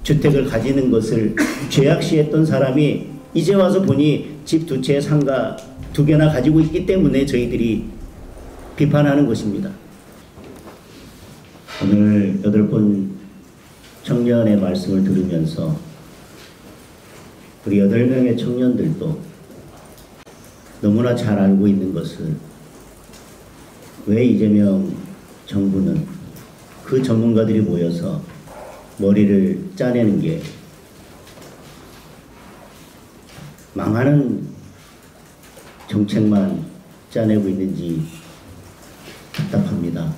주택을 가지는 것을 죄악시했던 사람이 이제 와서 보니 집 두 채 상가 두 개나 가지고 있기 때문에 저희들이 비판하는 것입니다. 오늘 8분 청년의 말씀을 들으면서 우리 8명의 청년들도 너무나 잘 알고 있는 것을 왜 이재명 정부는 그 전문가들이 모여서 머리를 짜내는 게 망하는 정책만 짜내고 있는지 답답합니다.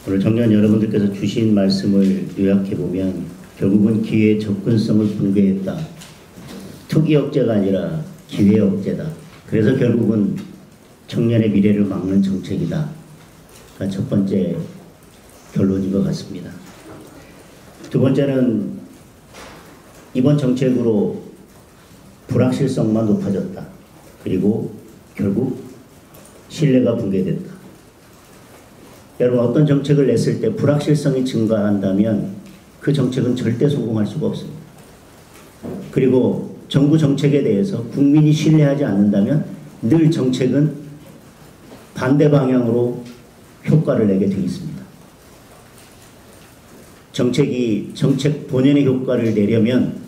오늘 청년 여러분들께서 주신 말씀을 요약해보면 결국은 기회의 접근성을 붕괴했다. 투기 억제가 아니라 기회 억제다. 그래서 결국은 청년의 미래를 막는 정책이다. 첫 번째 결론인 것 같습니다. 두 번째는 이번 정책으로 불확실성만 높아졌다. 그리고 결국 신뢰가 붕괴됐다. 여러분, 어떤 정책을 냈을 때 불확실성이 증가한다면 그 정책은 절대 성공할 수가 없습니다. 그리고 정부 정책에 대해서 국민이 신뢰하지 않는다면 늘 정책은 반대 방향으로 효과를 내게 되어 있습니다. 정책 본연의 효과를 내려면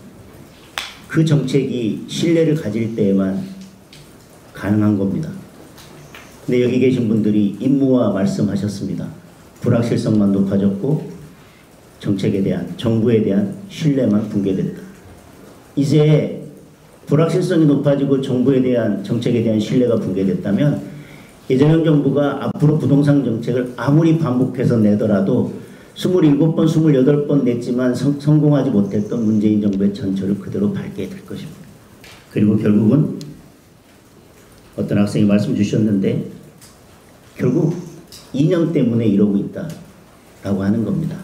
그 정책이 신뢰를 가질 때에만 가능한 겁니다. 근데 여기 계신 분들이 임무와 말씀하셨습니다. 불확실성만 높아졌고 정책에 대한, 정부에 대한 신뢰만 붕괴됐다. 이제 불확실성이 높아지고 정부에 대한, 정책에 대한 신뢰가 붕괴됐다면 이재명 정부가 앞으로 부동산 정책을 아무리 반복해서 내더라도 27번, 28번 냈지만 성공하지 못했던 문재인 정부의 전철을 그대로 밟게 될 것입니다. 그리고 결국은 어떤 학생이 말씀 주셨는데 결국 이념 때문에 이러고 있다라고 하는 겁니다.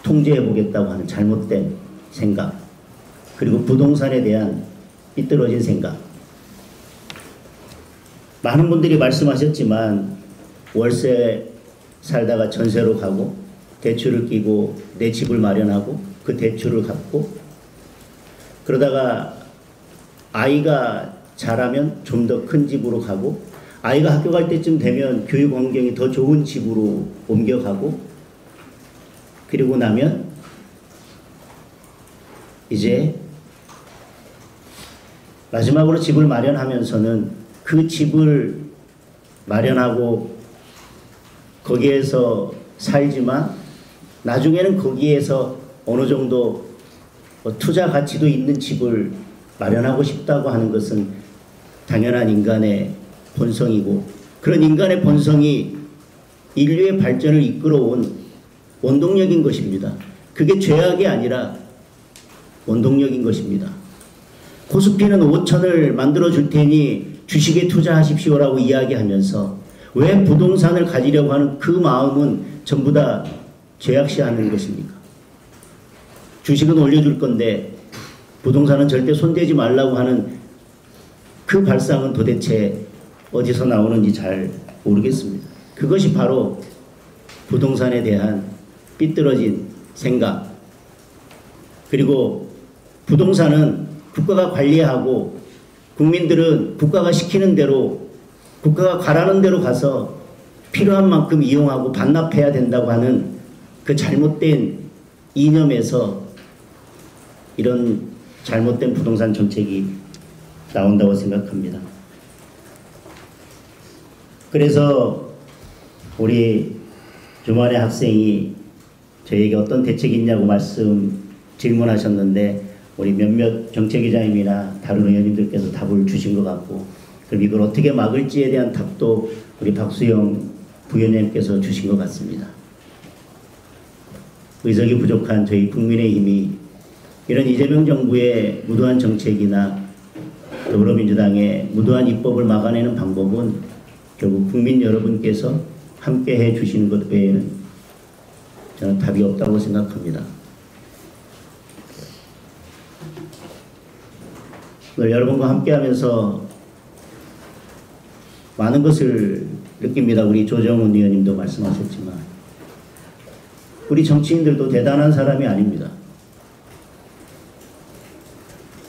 통제해보겠다고 하는 잘못된 생각, 그리고 부동산에 대한 삐뚤어진 생각. 많은 분들이 말씀하셨지만 월세 살다가 전세로 가고 대출을 끼고 내 집을 마련하고 그 대출을 갚고 그러다가 아이가 자라면 좀 더 큰 집으로 가고 아이가 학교 갈 때쯤 되면 교육 환경이 더 좋은 집으로 옮겨가고 그리고 나면 이제 마지막으로 집을 마련하면서는 그 집을 마련하고 거기에서 살지만 나중에는 거기에서 어느 정도 투자 가치도 있는 집을 마련하고 싶다고 하는 것은 당연한 인간의 본성이고 그런 인간의 본성이 인류의 발전을 이끌어온 원동력인 것입니다. 그게 죄악이 아니라 원동력인 것입니다. 코스피는 5천을 만들어 줄 테니 주식에 투자하십시오라고 이야기하면서 왜 부동산을 가지려고 하는 그 마음은 전부 다 죄악시하는 것입니까? 주식은 올려줄 건데 부동산은 절대 손대지 말라고 하는 그 발상은 도대체 어디서 나오는지 잘 모르겠습니다. 그것이 바로 부동산에 대한 삐뚤어진 생각, 그리고 부동산은 국가가 관리하고 국민들은 국가가 시키는 대로, 국가가 가라는 대로 가서 필요한 만큼 이용하고 반납해야 된다고 하는 그 잘못된 이념에서 이런 잘못된 부동산 정책이 나온다고 생각합니다. 그래서 우리 주말에 학생이 저에게 어떤 대책이 있냐고 질문하셨는데 우리 몇몇 정책위장님이나 다른 의원님들께서 답을 주신 것 같고, 그럼 이걸 어떻게 막을지에 대한 답도 우리 박수영 부위원님께서 주신 것 같습니다. 의석이 부족한 저희 국민의힘이 이런 이재명 정부의 무도한 정책이나 더불어민주당의 무도한 입법을 막아내는 방법은 결국 국민 여러분께서 함께 해 주시는 것 외에는 저는 답이 없다고 생각합니다. 오늘 여러분과 함께 하면서 많은 것을 느낍니다. 우리 조정훈 의원님도 말씀하셨지만 우리 정치인들도 대단한 사람이 아닙니다.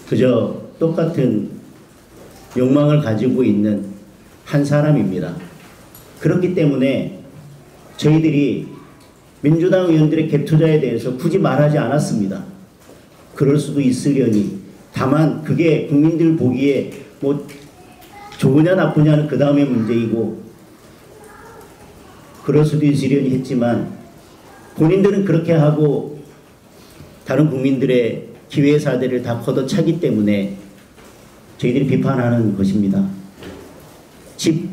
그저 똑같은 욕망을 가지고 있는 한 사람입니다. 그렇기 때문에 저희들이 민주당 의원들의 갭 투자에 대해서 굳이 말하지 않았습니다. 그럴 수도 있으려니. 다만 그게 국민들 보기에 뭐 좋으냐 나쁘냐는 그 다음의 문제이고 그럴 수도 있으려니 했지만 본인들은 그렇게 하고 다른 국민들의 기회사대를 다 걷어차기 때문에 저희들이 비판하는 것입니다. 집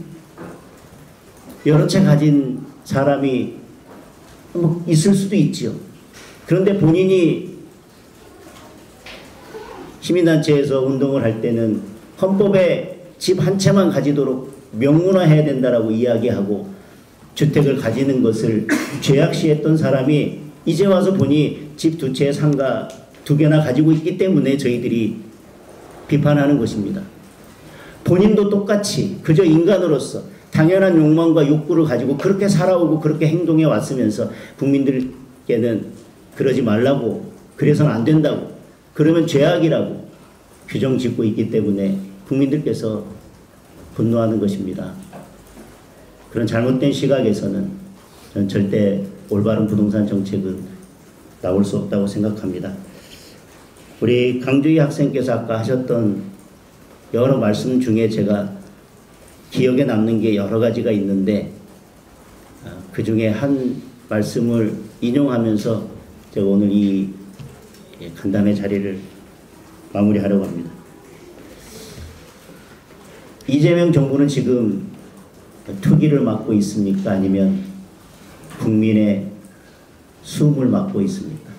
여러 채 가진 사람이 뭐 있을 수도 있지요. 그런데 본인이 시민단체에서 운동을 할 때는 헌법에 집 한 채만 가지도록 명문화해야 된다라고 이야기하고 주택을 가지는 것을 죄악시했던 사람이 이제 와서 보니 집 두 채 상가 두 개나 가지고 있기 때문에 저희들이 비판하는 것입니다. 본인도 똑같이 그저 인간으로서 당연한 욕망과 욕구를 가지고 그렇게 살아오고 그렇게 행동해 왔으면서 국민들께는 그러지 말라고, 그래서는 안 된다고, 그러면 죄악이라고 규정 짓고 있기 때문에 국민들께서 분노하는 것입니다. 그런 잘못된 시각에서는 저는 절대 올바른 부동산 정책은 나올 수 없다고 생각합니다. 우리 강주희 학생께서 아까 하셨던 여러 말씀 중에 제가 기억에 남는 게 여러 가지가 있는데 그 중에 한 말씀을 인용하면서 제가 오늘 이 간담회 자리를 마무리하려고 합니다. 이재명 정부는 지금 투기를 막고 있습니까? 아니면 국민의 숨을 막고 있습니까?